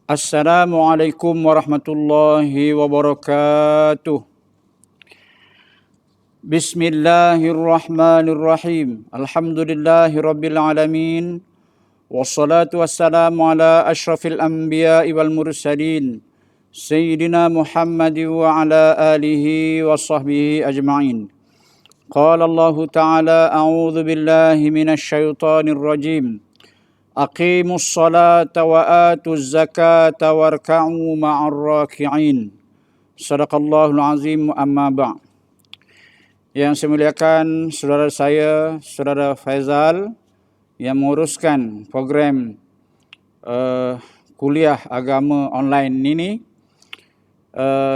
Assalamualaikum warahmatullahi wabarakatuh. Bismillahirrahmanirrahim. Alhamdulillahi rabbil alamin. Wassalatu wassalamu ala ashrafil anbiya'i wal mursalin. Sayyidina Muhammad wa ala alihi wa sahbihi ajma'in. Qala Allah Ta'ala a'udzu billahi minasy syaithanir rajim. Aqimus salata wa atuz zakata warka'u ma'ar raki'in. Sadaqallahul azim, amma ba'. Yang saya muliakan saudara saya, saudara Faizal, yang menguruskan program kuliah agama online ini,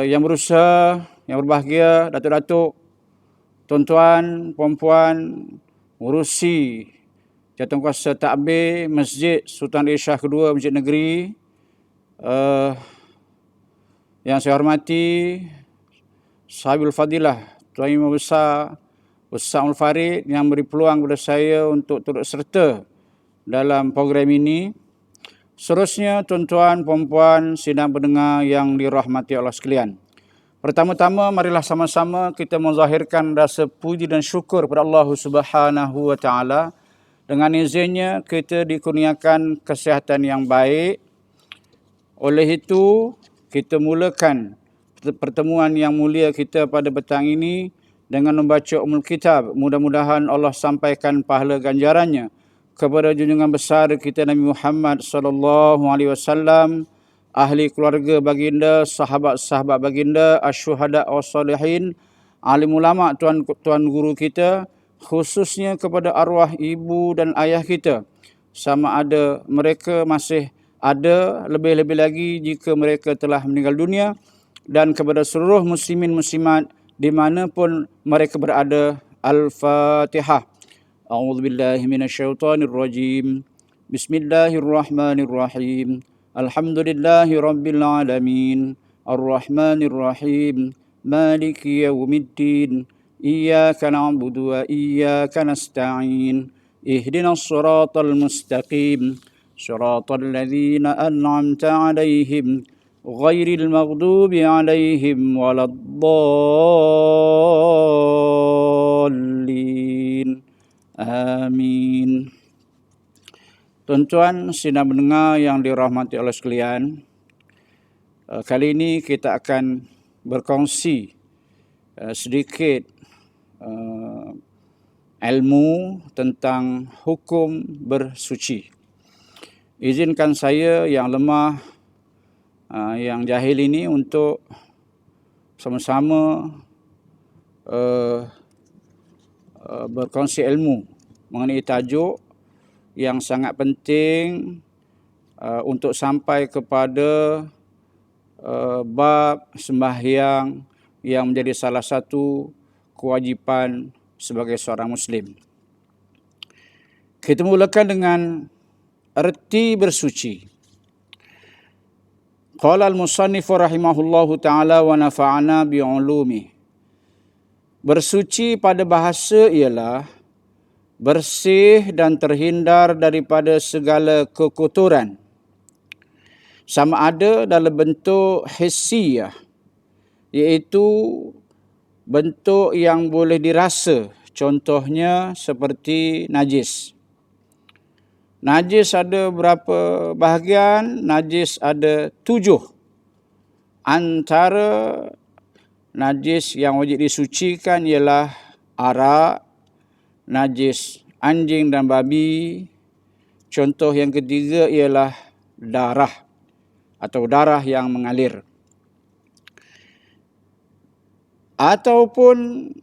yang berusaha, yang berbahagia, datuk-datuk, tuan-tuan, puan-puan, urusi Jawatankuasa Takbir Masjid Sultan Irsyad Kedua Masjid Negeri, yang saya hormati Sahabil Fadilah Tuan Imam Besar Ustaz Mul Farid yang beri peluang kepada saya untuk turut serta dalam program ini. Seterusnya tuan-tuan, puan-puan, sidang pendengar yang dirahmati Allah sekalian. Pertama-tama marilah sama-sama kita menzahirkan rasa puji dan syukur kepada Allah Subhanahu wa taala. Dengan izinnya kita dikurniakan kesihatan yang baik. Oleh itu, kita mulakan pertemuan yang mulia kita pada petang ini dengan membaca Ummul Kitab. Mudah-mudahan Allah sampaikan pahala ganjarannya kepada junjungan besar kita Nabi Muhammad sallallahu alaihi wasallam, ahli keluarga baginda, sahabat-sahabat baginda, asyuhada wassalihin, alim ulama, tuan guru kita, khususnya kepada arwah ibu dan ayah kita, sama ada mereka masih ada, lebih-lebih lagi jika mereka telah meninggal dunia, dan kepada seluruh muslimin muslimat dimanapun mereka berada. Al-Fatihah. A'udzubillahi minasyaitonirrajim. Bismillahirrahmanirrahim. Alhamdulillahi rabbil alamin. Ar-Rahmanirrahim. Maliki yaumiddin. Iyyaka na'budu wa iyyaka nasta'in. Ihdinas siratal mustaqim. Siratal ladzina an'amta 'alaihim ghairil maghdubi 'alaihim waladdallin. Amin. Tuan-tuan sidang pendengar yang dirahmati Allah sekalian, kali ini kita akan berkongsi sedikit ilmu tentang hukum bersuci. Izinkan saya yang lemah, yang jahil ini untuk sama-sama berkongsi ilmu mengenai tajuk yang sangat penting untuk sampai kepada bab sembahyang yang menjadi salah satu kewajipan sebagai seorang Muslim. Kita mulakan dengan erti bersuci. Qala al-musannif rahimahullahu ta'ala wa nafa'ana bi'ulumi. Bersuci pada bahasa ialah bersih dan terhindar daripada segala kekotoran, sama ada dalam bentuk hissiyah, iaitu bentuk yang boleh dirasa, contohnya seperti najis. Najis ada berapa bahagian? Najis ada 7. Antara najis yang wajib disucikan ialah arak, najis anjing dan babi. Contoh yang ketiga ialah darah atau darah yang mengalir. Ataupun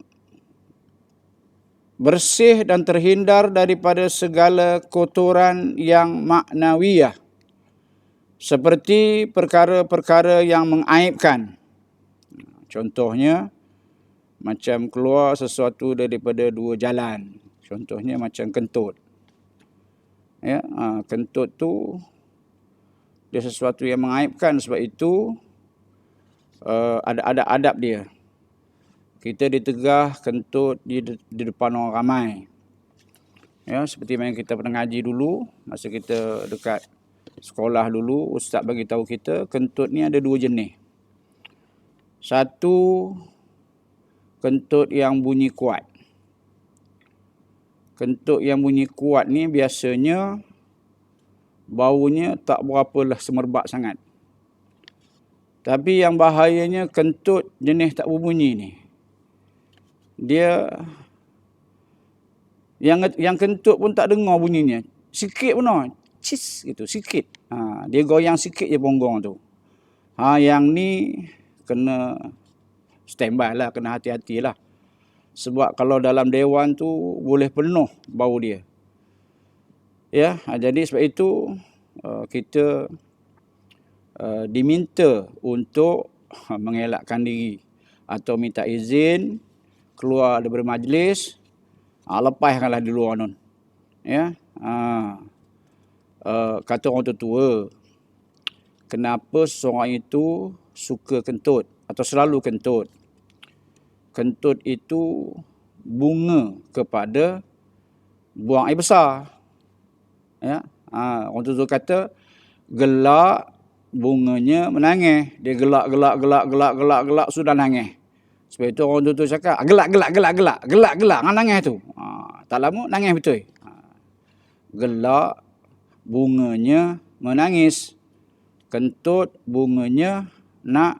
bersih dan terhindar daripada segala kotoran yang maknawiyah, seperti perkara-perkara yang mengaibkan. Contohnya macam keluar sesuatu daripada dua jalan. Contohnya macam kentut. Ya, kentut tu dia sesuatu yang mengaibkan, sebab itu ada adab dia. Kita ditegah kentut di depan orang ramai. Ya, seperti yang kita pernah ngaji dulu masa kita dekat sekolah dulu ustaz bagi tahu kita kentut ni ada dua jenis. Satu, kentut yang bunyi kuat. Kentut yang bunyi kuat ni biasanya baunya tak berapalah semerbak sangat. Tapi yang bahayanya kentut jenis tak berbunyi ni. Dia yang kentut pun tak dengar bunyinya. Sikit pun cis gitu, sikit. Dia goyang sikit je ponggong tu. Yang ni kena standby lah, kena hati-hatilah. Sebab kalau dalam dewan tu boleh penuh bau dia. Ya, jadi sebab itu kita diminta untuk mengelakkan diri atau minta izin keluar daripada majlis, lepaskanlah di luar nun. Ya, kata orang tua, kenapa seseorang itu suka kentut atau selalu kentut? Kentut itu bunga kepada buang air besar. Ya, orang tua kata gelak bunganya menangis. Dia gelak sudah nangis. Sebab itu orang tua cakap gelak nangis tu. Tak lama nangis betul. Gelak bunganya menangis. Kentut bunganya nak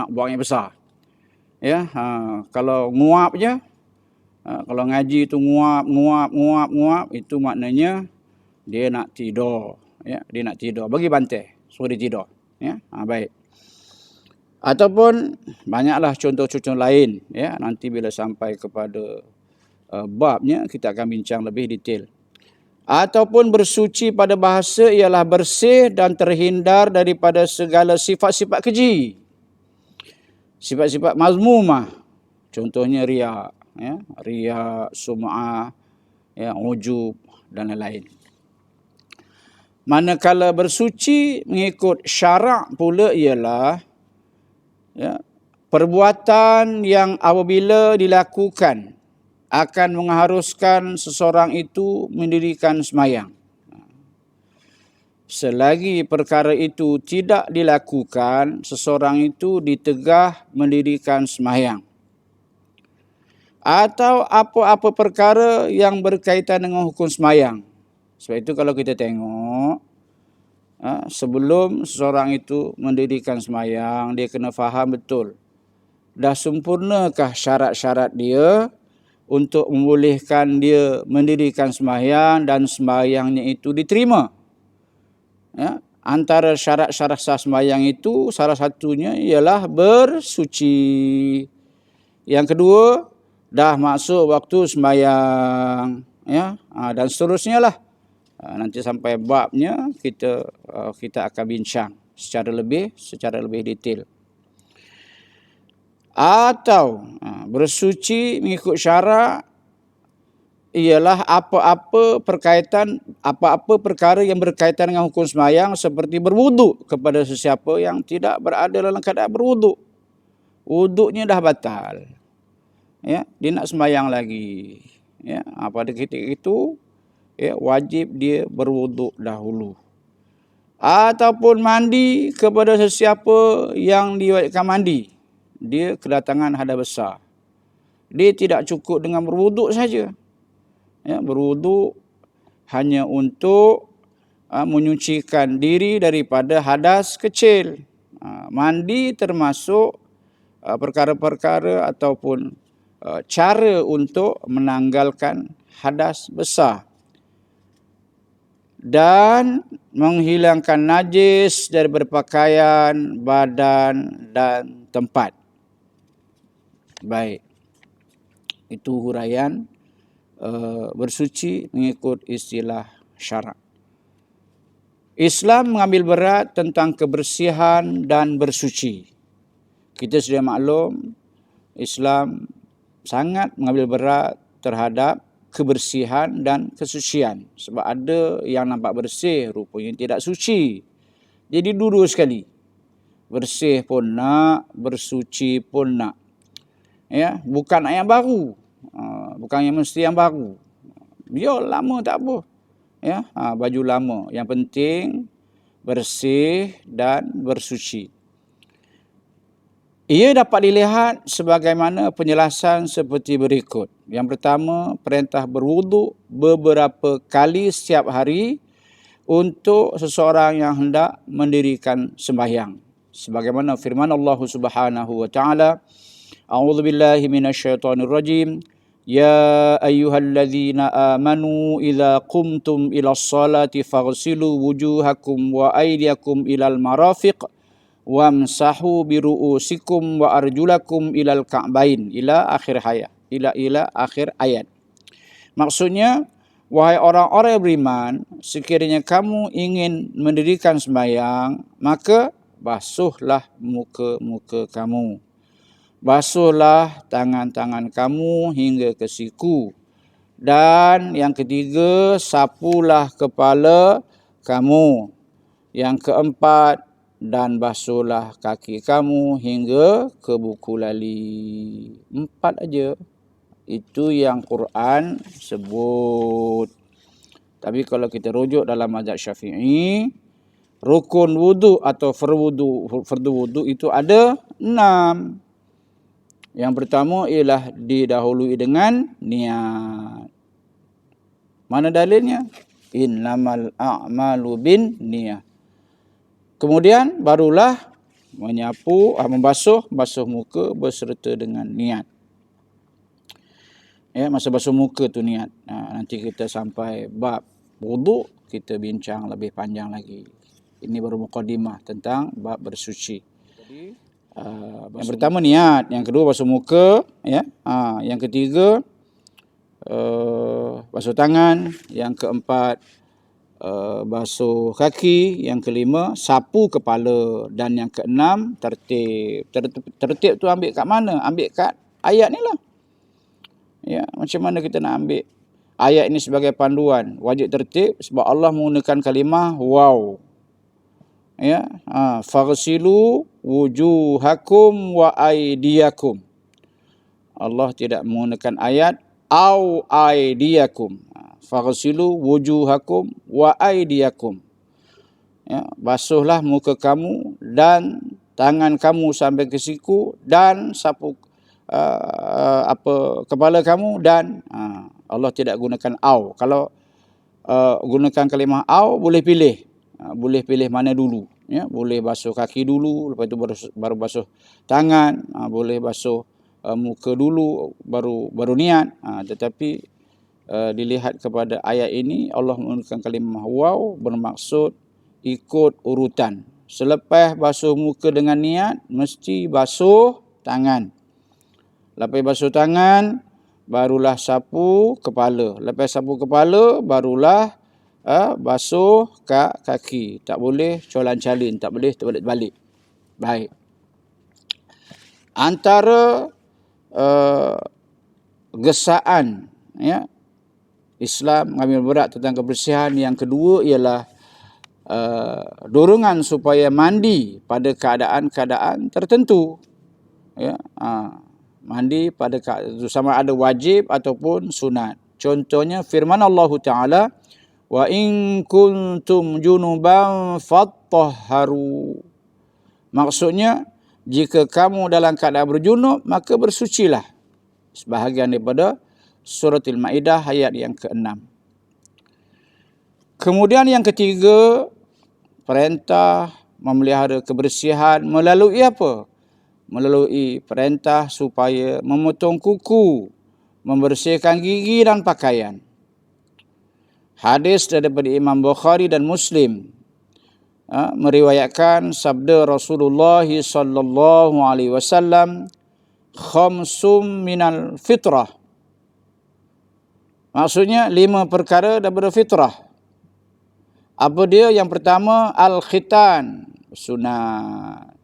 buang air besar. Ya, kalau nguap je, kalau ngaji tu nguap, itu maknanya dia nak tidur. Ya, dia nak tidur. Bagi bantai, suruh dia tidur. Ya, baik. Ataupun banyaklah contoh-contoh lain. Ya, nanti bila sampai kepada babnya kita akan bincang lebih detail. Ataupun bersuci pada bahasa ialah bersih dan terhindar daripada segala sifat-sifat keji. Sifat-sifat mazmumah, contohnya riya, sum'ah, ujub dan lain-lain. Manakala bersuci mengikut syarak pula ialah perbuatan yang apabila dilakukan akan mengharuskan seseorang itu mendirikan sembahyang. Selagi perkara itu tidak dilakukan, seseorang itu ditegah mendirikan sembahyang. Atau apa-apa perkara yang berkaitan dengan hukum sembahyang. Sebab itu kalau kita tengok, sebelum seseorang itu mendirikan sembahyang, dia kena faham betul. Dah sempurnakah syarat-syarat dia untuk membolehkan dia mendirikan sembahyang dan sembahyangnya itu diterima. Ya, antara syarat-syarat sah sembahyang itu salah satunya ialah bersuci. Yang kedua, dah masuk waktu sembahyang, dan seterusnya lah. Nanti sampai babnya kita akan bincang secara lebih detail. Atau bersuci mengikut syarak ialah apa-apa perkara yang berkaitan dengan hukum sembahyang seperti berwuduk kepada sesiapa yang tidak berada dalam keadaan berwuduk. Wuduknya dah batal. Ya, dia nak sembahyang lagi. Ya, pada ketika itu wajib dia berwuduk dahulu. Ataupun mandi kepada sesiapa yang diwajibkan mandi. Dia kedatangan hadas besar. Dia tidak cukup dengan berwuduk saja. Ya, berwuduk hanya untuk menyucikan diri daripada hadas kecil. Mandi termasuk perkara-perkara ataupun cara untuk menanggalkan hadas besar. Dan menghilangkan najis daripada pakaian, badan dan tempat. Baik. Itu huraian bersuci mengikut istilah syarak. Islam mengambil berat tentang kebersihan dan bersuci. Kita sudah maklum, Islam sangat mengambil berat terhadap kebersihan dan kesucian. Sebab ada yang nampak bersih, rupanya tidak suci. Jadi dua sekali. Bersih pun nak, bersuci pun nak. Ya, bukan yang baru. Bukan yang mesti yang baru. Biar lama tak apa. ya, baju lama. Yang penting bersih dan bersuci. Ia dapat dilihat sebagaimana penjelasan seperti berikut. Yang pertama, perintah berwuduk beberapa kali setiap hari untuk seseorang yang hendak mendirikan sembahyang. Sebagaimana firman Allah Subhanahu wa taala, A'udzu billahi minasyaitonir rajim. Ya ayyuhalladzina amanu idza qumtum ilas salati faghsilu wujuhakum wa aydiyakum ilal marafiq wamsahu biru'usikum wa arjulakum ilal ka'bain ila akhir ayat. Ila akhir ayat. Maksudnya, wahai orang-orang yang beriman, sekiranya kamu ingin mendirikan sembahyang, maka basuhlah muka-muka kamu. Basuhlah tangan-tangan kamu hingga ke siku. Dan yang ketiga, sapulah kepala kamu. Yang keempat, dan basuhlah kaki kamu hingga ke buku lali. 4 aja. Itu yang Quran sebut. Tapi kalau kita rujuk dalam mazhab Syafi'i, rukun wudu atau fardu wudu itu ada 6. Yang pertama ialah didahului dengan niat. Mana dalilnya? Innamal a'malu bin niyah. Kemudian barulah membasuh muka beserta dengan niat. Ya, masa basuh muka tu niat. Nanti kita sampai bab wuduk, kita bincang lebih panjang lagi. Ini baru mukadimah tentang bab bersuci. Jadi, yang pertama niat, yang kedua basuh muka, ya. Yang ketiga basuh tangan, yang keempat basuh kaki, yang kelima sapu kepala, dan yang keenam tertib. Tertib tu ambil kat mana? Ambil kat ayat ni lah. Ya, macam mana kita nak ambil ayat ini sebagai panduan? Wajib tertib sebab Allah menggunakan kalimah waw. Ya, faghsilu wujuhakum wa aydiyakum. Allah tidak menggunakan ayat au aydiyakum. Faghsilu wujuhakum wa aydiyakum. Ya, basuhlah muka kamu dan tangan kamu sampai ke siku, dan sapu kepala kamu, dan Allah tidak gunakan au. Kalau gunakan kalimah au, boleh pilih. Boleh pilih mana dulu. Ya, boleh basuh kaki dulu, lepas itu baru basuh tangan. Boleh basuh muka dulu, baru niat. Tetapi dilihat kepada ayat ini, Allah menggunakan kalimah waw, bermaksud ikut urutan. Selepas basuh muka dengan niat, mesti basuh tangan. Lepas basuh tangan, barulah sapu kepala. Lepas sapu kepala, barulah basuh kaki. Tak boleh colan-calin, tak boleh terbalik-balik. Baik. Antara gesaan, ya, Islam mengambil berat tentang kebersihan, yang kedua ialah dorongan supaya mandi pada keadaan-keadaan tertentu. Ya, mandi pada sama ada wajib ataupun sunat. Contohnya firman Allah Ta'ala, wa in kuntum junuban fattahharu. Maksudnya, jika kamu dalam keadaan berjunub, maka bersucilah. Sebahagian daripada Surah Al-Ma'idah ayat yang ke-6. Kemudian yang ketiga, perintah memelihara kebersihan melalui apa? Melalui perintah supaya memotong kuku, membersihkan gigi dan pakaian. Hadis daripada Imam Bukhari dan Muslim meriwayatkan sabda Rasulullah sallallahu alaihi wasallam, khamsum minal fitrah. Maksudnya 5 perkara daripada fitrah. Apa dia? Yang pertama, al-khitan, sunat.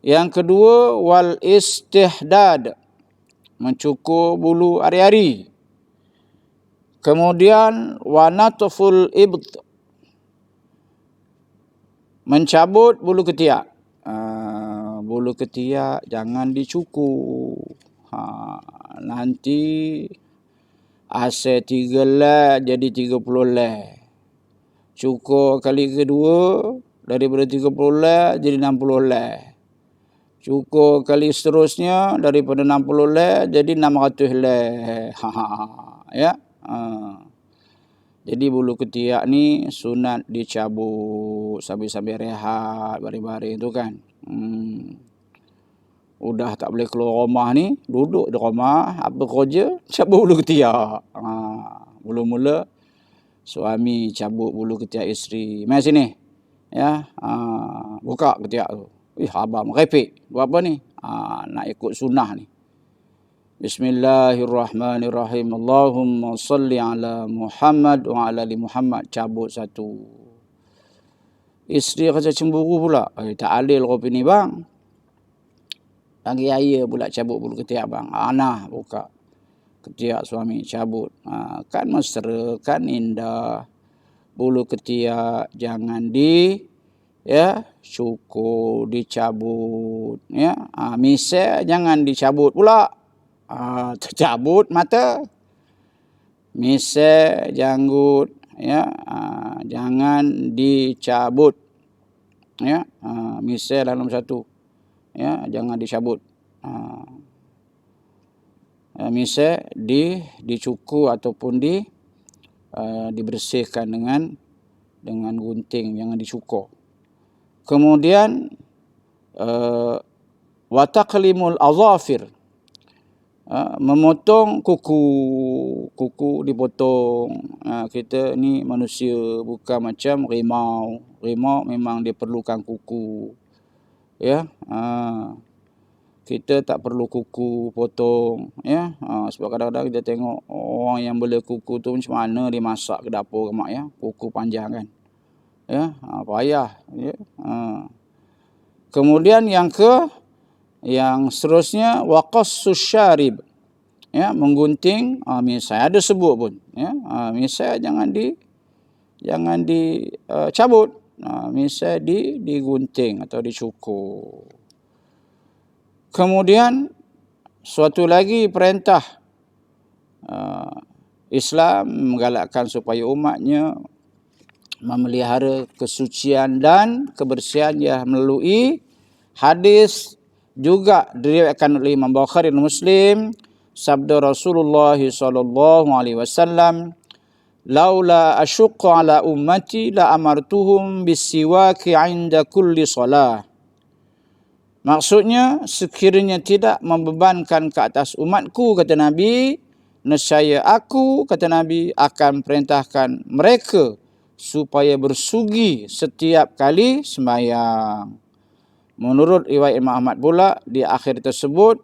Yang kedua, wal istihdad, mencukur bulu ari-ari. Kemudian wa natful ibt, mencabut bulu ketiak. Bulu ketiak jangan dicukur. Nanti Asal 3 lah jadi 30 lah. Cukur kali kedua daripada 30 lah jadi 60 lah. Cukur kali seterusnya daripada 60 lah jadi 600 lah. Ya. Jadi bulu ketiak ni sunat dicabut sambil-sambil rehat baring-baring tu kan. Udah tak boleh keluar rumah ni, duduk di rumah, apa kerja? Cabut bulu ketiak. Mula-mula suami cabut bulu ketiak isteri. Mai sini. Ya, buka ketiak tu. Abang merepek. Buat apa ni? Nak ikut sunnah ni. Bismillahirrahmanirrahim. Allahumma salli ala Muhammad wa ala ali Muhammad. Cabut satu. Isteri rasa cemburu pula. Tak adil kopi ni bang. Pagi raya pula cabut bulu ketiak bang. Nah, buka ketiak suami cabut. Kan mesra, kan indah. Bulu ketiak jangan cukur, dicabut. Ya, misal jangan dicabut pula. Tercabut mata. Misal janggut, ya, jangan dicabut. Ya, misal dalam satu. Ya, jangan dicabut. Misal dicukur ataupun dibersihkan dengan gunting, jangan dicukur. Kemudian wa taqlimul azafir, memotong kuku dipotong. Kita ni manusia bukan macam rimau. Rimau memang dia perlukan kuku. Ya, kita tak perlu kuku potong. Ya, sebab kadang-kadang kita tengok orang yang bela kuku tu macam mana dia masak ke dapur ke mak ya, kuku panjang kan. Ya, payah. Ya. Kemudian yang seterusnya waqassus syarib. Ya, menggunting, misal ada sebut pun. Ya, misal jangan dicabut. Misal digunting atau dicukur. Kemudian suatu lagi perintah Islam menggalakkan supaya umatnya memelihara kesucian dan kebersihan yang melalui hadis juga diriwayatkan oleh Imam Bukhari dan Muslim, sabda Rasulullah sallallahu alaihi wasallam, laula asyqa ala ummati la amartuhum bisiwaki 'inda kulli salah. Maksudnya, sekiranya tidak membebankan ke atas umatku, kata Nabi, nescaya aku, kata Nabi, akan perintahkan mereka supaya bersugi setiap kali sembahyang. Menurut riwayat Imam Ahmad pula, di akhir tersebut,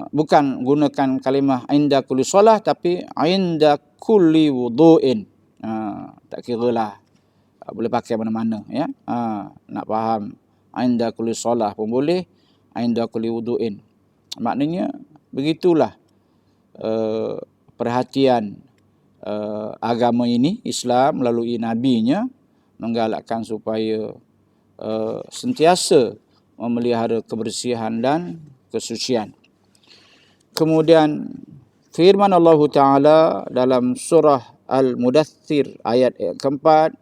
bukan gunakan kalimah inda kulli solah, tapi inda kulli wudu'in. Tak kira lah. Boleh pakai mana-mana. Ya? Nak faham. Inda kulli solah pun boleh. Inda kulli wudu'in. Maknanya, begitulah perhatian agama ini, Islam melalui nabinya, menggalakkan supaya sentiasa memelihara kebersihan dan kesucian. Kemudian firman Allah Ta'ala dalam surah Al-Mudaththir ayat keempat,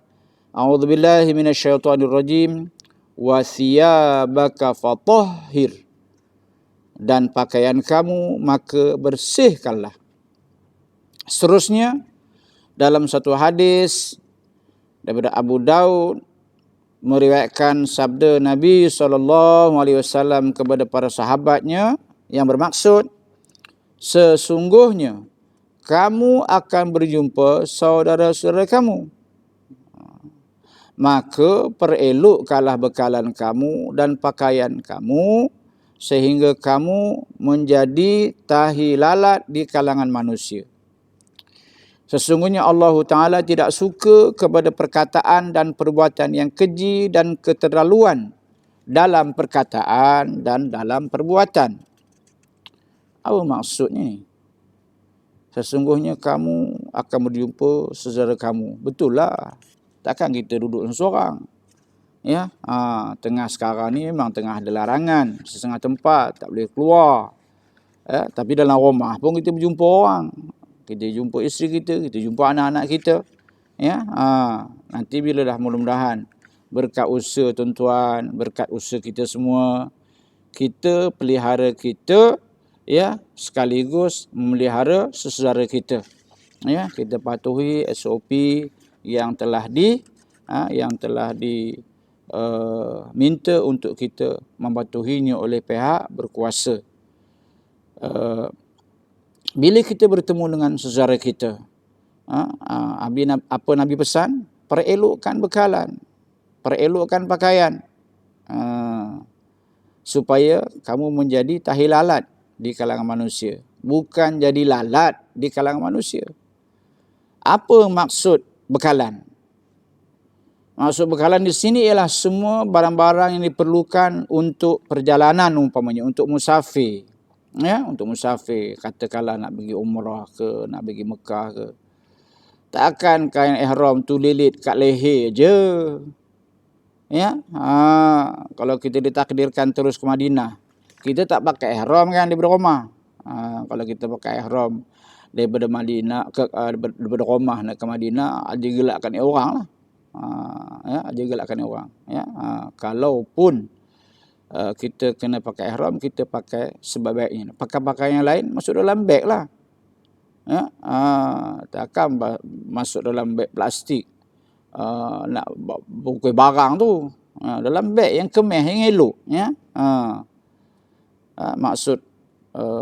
A'udzubillahi minasyaitonirrajim, wa thiyabaka fatahhir, dan pakaian kamu maka bersihkanlah. Seterusnya dalam satu hadis daripada Abu Daud meriwayatkan sabda Nabi SAW kepada para sahabatnya yang bermaksud, sesungguhnya kamu akan berjumpa saudara-saudara kamu, maka perelokkanlah bekalan kamu dan pakaian kamu sehingga kamu menjadi tahi lalat di kalangan manusia. Sesungguhnya Allah Ta'ala tidak suka kepada perkataan dan perbuatan yang keji dan keterlaluan dalam perkataan dan dalam perbuatan. Apa maksudnya ni? Sesungguhnya kamu akan berjumpa saudara kamu. Betul lah. Takkan kita duduk seorang. Ya, tengah sekarang ni memang tengah ada larangan. Setengah tempat tak boleh keluar. Ya, tapi dalam rumah pun kita berjumpa orang. kita jumpa isteri kita, kita jumpa anak-anak kita. Ya, nanti bila dah mudah-mudahan berkat usaha tuan-tuan, berkat usaha kita semua, kita pelihara kita, ya, sekaligus memelihara sesaudara kita. Ya, kita patuhi SOP yang telah minta untuk kita mematuhinya oleh pihak berkuasa. Bila kita bertemu dengan saudara kita, apa Nabi pesan? Perelokkan bekalan, perelokkan pakaian, supaya kamu menjadi tahi lalat di kalangan manusia, bukan jadi lalat di kalangan manusia. Apa maksud bekalan? Maksud bekalan di sini ialah semua barang-barang yang diperlukan untuk perjalanan, umpamanya untuk musafir. Ya, untuk musafir, katakanlah nak pergi umrah ke, nak pergi Mekah ke. Takkan kain ihram tu lilit kat leher je. Ya, kalau kita ditakdirkan terus ke Madinah, kita tak pakai ihram kan daripada rumah. Kalau kita pakai ihram daripada Madinah daripada rumah nak ke Madinah, aja gelakkan orang lah. Ya, aja gelakkan orang. Ya, kalaupun kita kena pakai ihram, kita pakai sebaik-baiknya. Pakai pakaian yang lain masuk dalam beg lah. Ya, takkan masuk dalam beg plastik, nak bungkus barang tu, dalam beg yang kemas, yang elok. Ya, maksud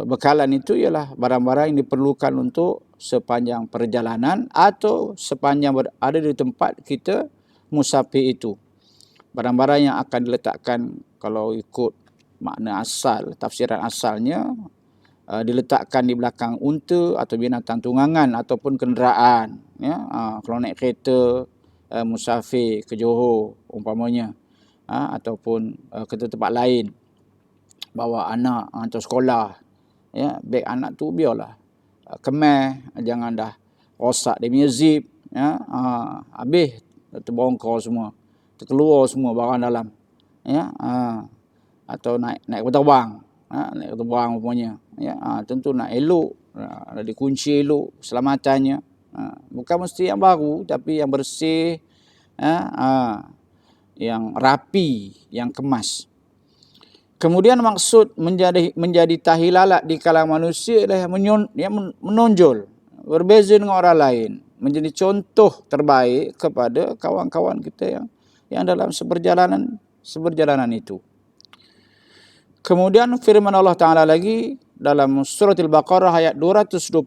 bekalan itu ialah barang-barang yang diperlukan untuk sepanjang perjalanan atau sepanjang berada di tempat kita musafir itu. Barang-barang yang akan diletakkan, kalau ikut makna asal, tafsiran asalnya, diletakkan di belakang unta atau binatang tunggangan ataupun kenderaan. Ya, kalau naik kereta musafir ke Johor umpamanya, ataupun ke tempat lain, bawa anak hantar sekolah, ya, beg anak tu biarlah kemas, jangan dah rosak dia punya zip, ya, habis terbongkar semua, terkeluar semua barang dalam. Ya, atau naik terbang, naik terbang umpamanya. Ya, tentu nak elok, ada dikunci elok keselamatannya. Bukan mesti yang baru, tapi yang bersih, yang rapi, yang kemas. Kemudian maksud menjadi tahi lalat di kalangan manusia adalah yang menonjol, berbeza dengan orang lain, menjadi contoh terbaik kepada kawan-kawan kita yang dalam seperjalanan itu. Kemudian firman Allah Ta'ala lagi dalam surah Al-Baqarah ayat 222,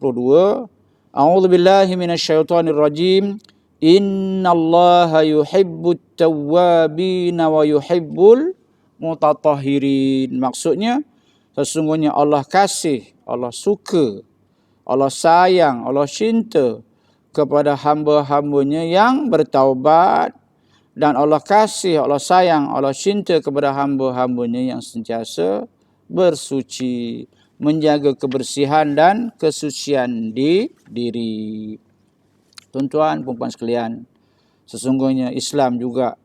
A'udzubillahi minasyaitonirrajim, Innallaha yuhibbut tawwabina wa yuhibbul mutatahhirin. Maksudnya, sesungguhnya Allah kasih, Allah suka, Allah sayang, Allah cinta kepada hamba-hambanya yang bertaubat, dan Allah kasih, Allah sayang, Allah cinta kepada hamba-hambanya yang sentiasa bersuci, menjaga kebersihan dan kesucian di diri. Tuan-tuan, puan-puan sekalian, sesungguhnya Islam juga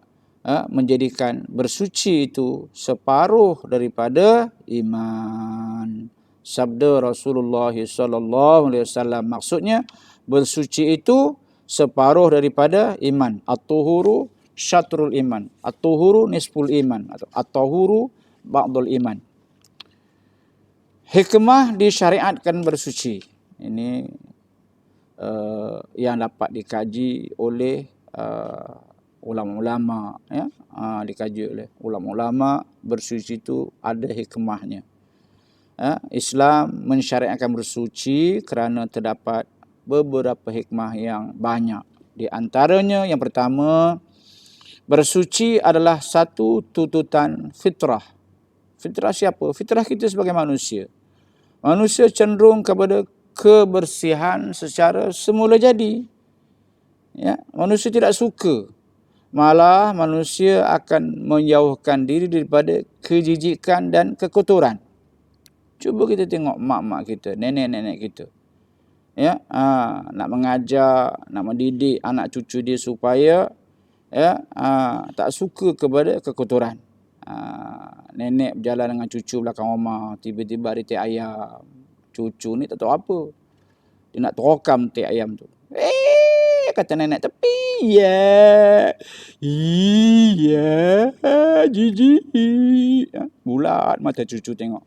menjadikan bersuci itu separuh daripada iman. Sabda Rasulullah SAW, maksudnya bersuci itu separuh daripada iman. At-tuhuru syatrul iman, at-tuhuru nisful iman, atau at-tuhuru ba'dul iman. Hikmah disyariatkan bersuci. Ini yang dapat dikaji oleh ulama-ulama, ya, dikaji oleh ulama-ulama. Bersuci itu ada hikmahnya. Islam mensyariatkan bersuci kerana terdapat beberapa hikmah yang banyak. Di antaranya yang pertama, bersuci adalah satu tuntutan fitrah. Fitrah siapa? Fitrah kita sebagai manusia. Manusia cenderung kepada kebersihan secara semula jadi. Ya, manusia tidak suka. Malah manusia akan menjauhkan diri daripada kejijikan dan kekotoran. Cuba kita tengok mak-mak kita, nenek-nenek kita. Ya, nak mengajar, nak mendidik anak cucu dia supaya tak suka kepada kekotoran. Nenek berjalan dengan cucu belakang rumah, tiba-tiba ada ayam. Cucu ni tak tahu apa. Dia nak terokam tiap ayam tu. Kata nenek tepi. Ya. Iya. Jijik. Bulat mata cucu tengok.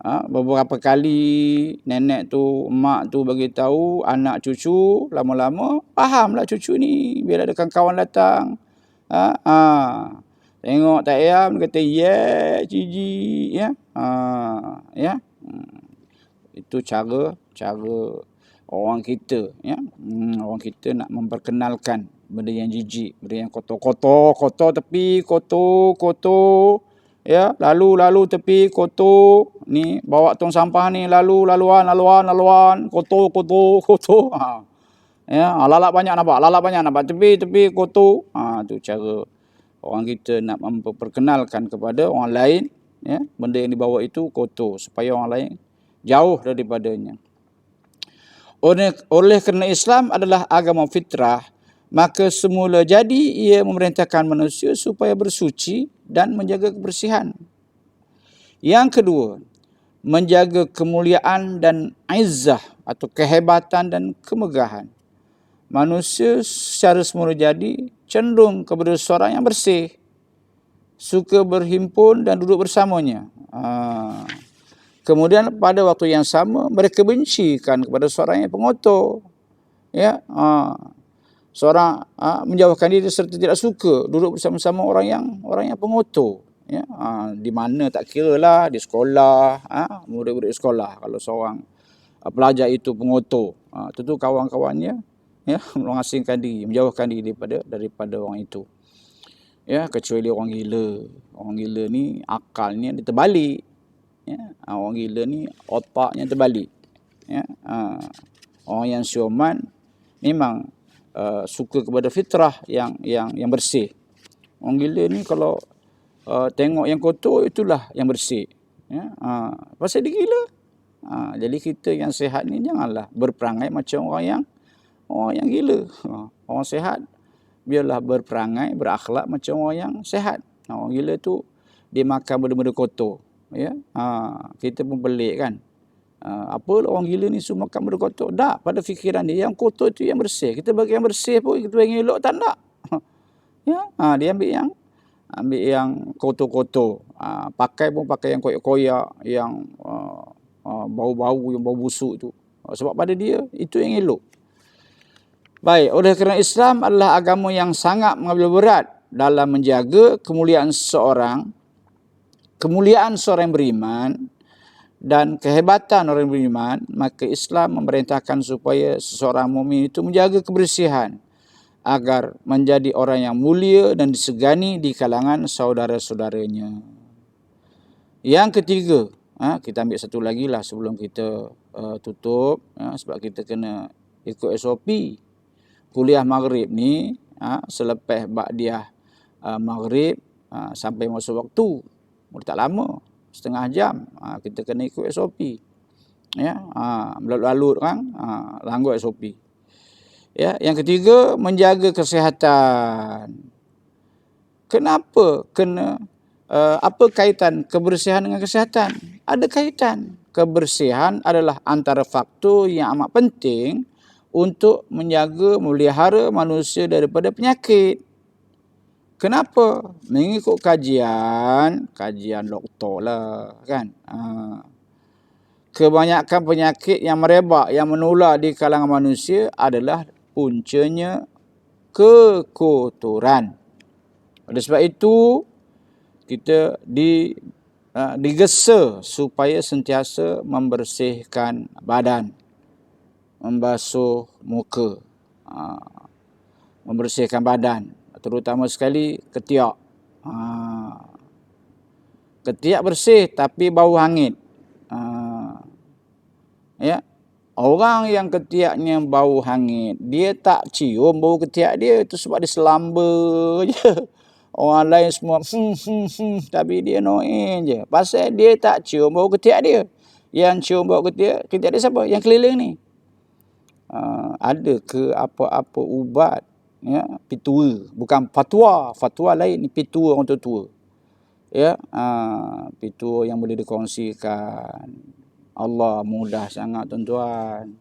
Beberapa kali nenek tu, mak tu bagi tahu anak cucu, lama-lama fahamlah cucu ni bila ada kawan datang. Tengok tak ayam kata jijik ya. Ya. Itu cara orang kita ya. Orang kita nak memperkenalkan benda yang jijik, benda yang kotor tepi, kotor. Ya, lalu tepi kotor. Ni bawa tong sampah ni laluan, kotor. Ya, lalap banyak nampak tepi kotor. Tu cara orang kita nak memperkenalkan kepada orang lain ya, benda yang dibawa itu kotor supaya orang lain jauh daripadanya. Oleh kerana Islam adalah agama fitrah, maka semula jadi ia memerintahkan manusia supaya bersuci dan menjaga kebersihan. Yang kedua, menjaga kemuliaan dan izzah atau kehebatan dan kemegahan. Manusia secara semula jadi cenderung kepada seorang yang bersih, suka berhimpun dan duduk bersamanya. Kemudian pada waktu yang sama mereka bencikan kepada seorang yang pengotor. Ya, seorang menjauhkan diri serta tidak suka duduk bersama-sama orang yang pengotor. Ya, di mana tak kira lah, di sekolah, murid-murid sekolah, kalau seorang pelajar itu pengotor, tentu kawan-kawannya ya mengasingkan diri, menjauhkan diri daripada orang itu. Ya, kecuali orang gila. Orang gila ni akalnya dia terbalik. Ya, orang gila ni otaknya terbalik. Ya, orang yang siuman memang suka kepada fitrah yang bersih. Orang gila ni kalau tengok yang kotor itulah yang bersih. Ya, pasal dia gila. Jadi kita yang sihat ni janganlah berperangai macam orang yang gila. Orang sihat biarlah berperangai, berakhlak macam orang yang sihat. Orang gila tu dia makan benda-benda kotor. Ya, kita pun pelik kan. Apalah orang gila ni semua makan benda kotor. Tak, pada fikiran dia yang kotor tu yang bersih. Kita bagi yang bersih pun kita bagi elok tak nak. Ya, dia ambil yang kotor-kotor. Pakai pun pakai yang koyak-koyak, yang bau-bau, yang bau busuk tu. Sebab pada dia itu yang elok. Baik, oleh kerana Islam adalah agama yang sangat mengambil berat dalam menjaga kemuliaan seorang yang beriman dan kehebatan orang yang beriman, maka Islam memerintahkan supaya seseorang mukmin itu menjaga kebersihan agar menjadi orang yang mulia dan disegani di kalangan saudara-saudaranya. Yang ketiga, kita ambil satu lagi lah sebelum kita tutup, sebab kita kena ikut SOP. Kuliah maghrib ni selepas ba'diyah maghrib sampai masa waktu. Tak lama, setengah jam. Kita kena ikut SOP. Ya, melalut-lalut kan, langgar SOP. Ya, yang ketiga, menjaga kesihatan. Kenapa apa kaitan kebersihan dengan kesihatan? Ada kaitan. Kebersihan adalah antara faktor yang amat penting untuk menjaga, memelihara manusia daripada penyakit. Kenapa? Mengikut kajian doktor lah kan. Kebanyakan penyakit yang merebak, yang menular di kalangan manusia adalah puncanya kekotoran. Oleh sebab itu, kita digesa supaya sentiasa membersihkan badan, membasuh muka, membersihkan badan. Terutama sekali ketiak. Ketiak bersih tapi bau hangit. Ya, orang yang ketiaknya bau hangit, dia tak cium bau ketiak dia, itu sebab dia selamba je. Orang lain semua tapi dia noin je. Pasal dia tak cium bau ketiak dia. Yang cium bau ketiak dia siapa? Yang keliling ni. Ada ke apa-apa ubat? Ya, pitua, bukan fatwa lain, ni pitua orang tua. Ya, pitua yang boleh dikongsikan. Allah mudah sangat tuan-tuan.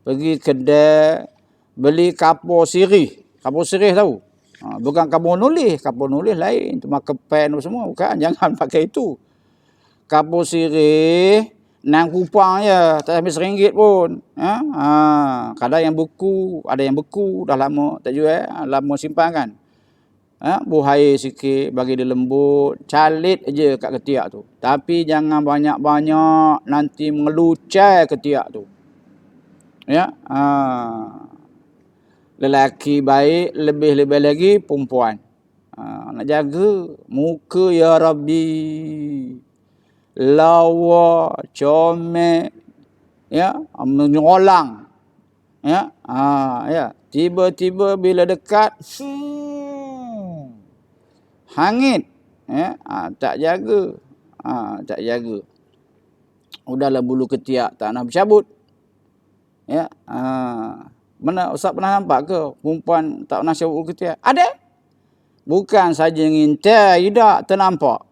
Pergi kedai beli kapur sirih. Kapur sirih tahu? Bukan kapur nulis. Kapur nulis lain. Tu makan pen semua. Bukan. Jangan pakai itu. Kapur sirih, nang kupang je. Tak sampai RM1 pun. Kadang yang beku. Ada yang beku. Dah lama tak jual. Lama simpan kan. Buh air sikit. Bagi dia lembut. Calit je kat ketiak tu. Tapi jangan banyak-banyak. Nanti mengelucai ketiak tu. Ya, lelaki baik, lebih-lebih lagi perempuan. Nak jaga muka ya Rabbi. Lawa, comel, ya, menyolang. Ya, ya. Tiba-tiba bila dekat, hangit. Ya, tak jaga. Tak jaga. Udahlah bulu ketiak tak nak bercabut. Ya, mana Ustaz pernah nampak ke perempuan tak pernah cabut bulu ketiak? Ada. Bukan saja ngintai, tidak ternampak.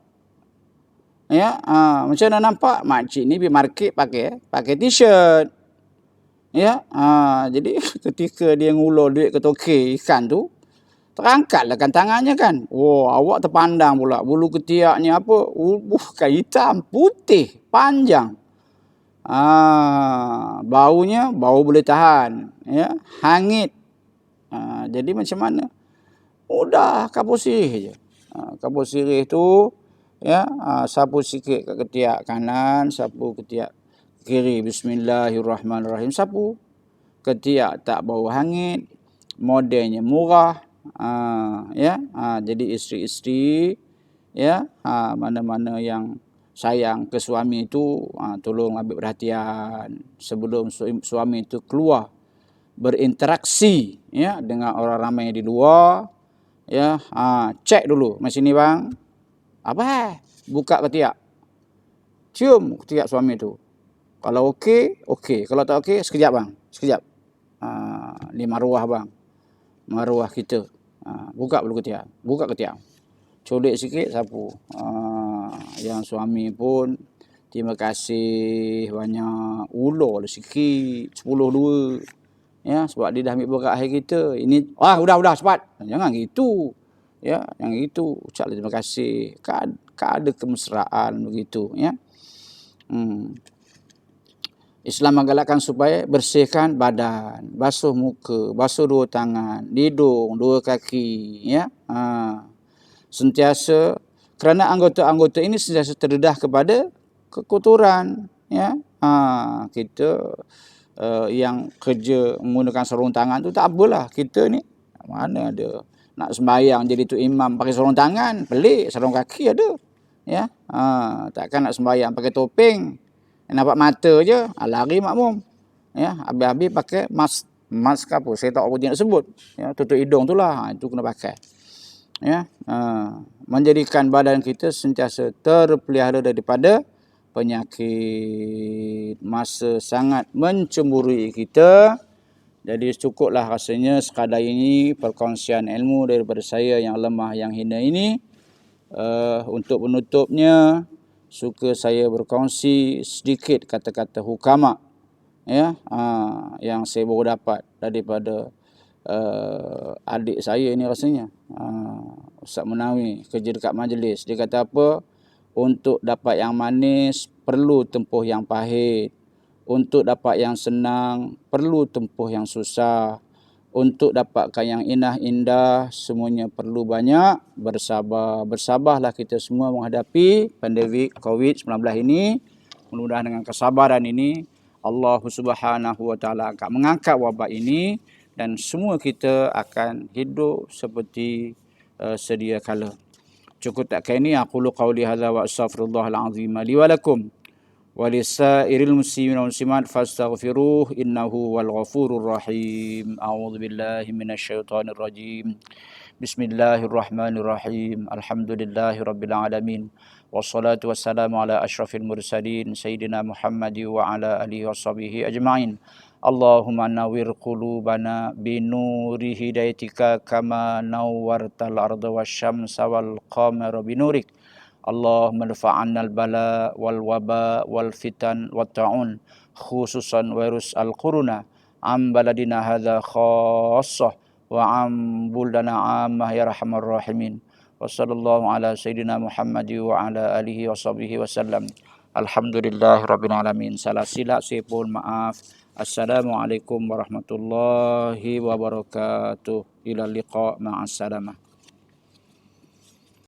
Ya, macam mana nampak? Makcik ni pergi market pakai t-shirt. Ya, jadi ketika dia ngulur duit ke tokey ikan tu, terangkatlah kan tangannya kan. Oh, awak terpandang pula bulu ketiaknya apa? Bukan hitam, putih, panjang. Baunya bau boleh tahan, ya, hangit. Jadi macam mana? Udah kapur sirih je. Kapur sirih tu, ya, sapu sikit kat ketiak kanan, sapu ketiak kiri. Bismillahirrahmanirrahim. Sapu. Ketiak tak bau hangit, modelnya murah. Ya, jadi isteri-isteri, ya, mana-mana yang sayang ke suami itu, tolong ambil perhatian sebelum suami itu keluar berinteraksi, ya, dengan orang ramai di luar. Ya, cek dulu macam ni bang. Apa? Buka ketiak. Cium ketiak suami tu. Kalau okey, okey. Kalau tak okey, sekejap bang. Sekejap. Ni maruah bang. Maruah kita. Buka bulu ketiak. Buka ketiak. Colik sikit sapu. Yang suami pun terima kasih banyak. Ulur sikit. 10-2. Ya, sebab dia dah ambil berat air kita. Ini, udah cepat. Jangan gitu. Ya, yang itu ucaplah terima kasih. Kan ada kemesraan begitu, ya. Islam menggalakkan supaya bersihkan badan, basuh muka, basuh 2 tangan, hidung, 2 kaki, ya. Sentiasa kerana anggota-anggota ini sentiasa terdedah kepada kekotoran, ya. Kita yang kerja menggunakan sarung tangan tu tak apalah. Kita ni mana ada nak sembahyang jadi tu imam pakai sarung tangan, pelik. Sarung kaki ada, ya. Takkan nak sembahyang pakai topeng, nampak mata je, lari makmum, ya. Habis-habis pakai mask apa, saya tak apa nak sebut, ya, tutup hidung tu lah, itu kena pakai, ya. Menjadikan badan kita sentiasa terpelihara daripada penyakit. Masa sangat mencemburui kita. Jadi cukuplah rasanya sekadar ini perkongsian ilmu daripada saya yang lemah, yang hina ini. Untuk penutupnya, suka saya berkongsi sedikit kata-kata hukama, ya, yang saya baru dapat daripada adik saya ni rasanya, Ustaz Munawi, kerja dekat majlis. Dia kata apa? Untuk dapat yang manis perlu tempuh yang pahit. Untuk dapat yang senang perlu tempuh yang susah. Untuk dapatkan yang indah semuanya perlu banyak bersabar. Bersabarlah kita semua menghadapi pandemik COVID-19 ini. Mudah-mudahan dengan kesabaran ini Allah Subhanahu wa taala akan mengangkat wabak ini dan semua kita akan hidup seperti sedia kala. Cukup tak kini aqulu qauli hadza wa astaghfirullahal azim li wa lakum wa lisairil muslimin wal muslimat fastaghfiruh innahu wal ghafurur rahim. A'udzu billahi minasyaitonir rajim. Bismillahirrahmanirrahim. Alhamdulillahirabbil alamin. Wassalatu wassalamu ala asyrafil mursalin sayyidina Muhammad wa ala alihi washabihi ajmain. Allahumma nawwir qulubana binuri hidayatika kama nawwartal arda wasyamsa wal qamara binurik. Allahumma dafa'anna al-bala wal waba wal fitan wat ta'un khususan virus al-corona am baladina hadza khassah wa am buldana ammah ya arhamar rahimin. Wa sallallahu ala sayyidina Muhammad wa ala alihi wa sahbihi wasallam. Alhamdulillahirabbil alamin. Salah silap saya mohon maaf. Assalamualaikum warahmatullahi wabarakatuh. Ila liqa ma'as salamah.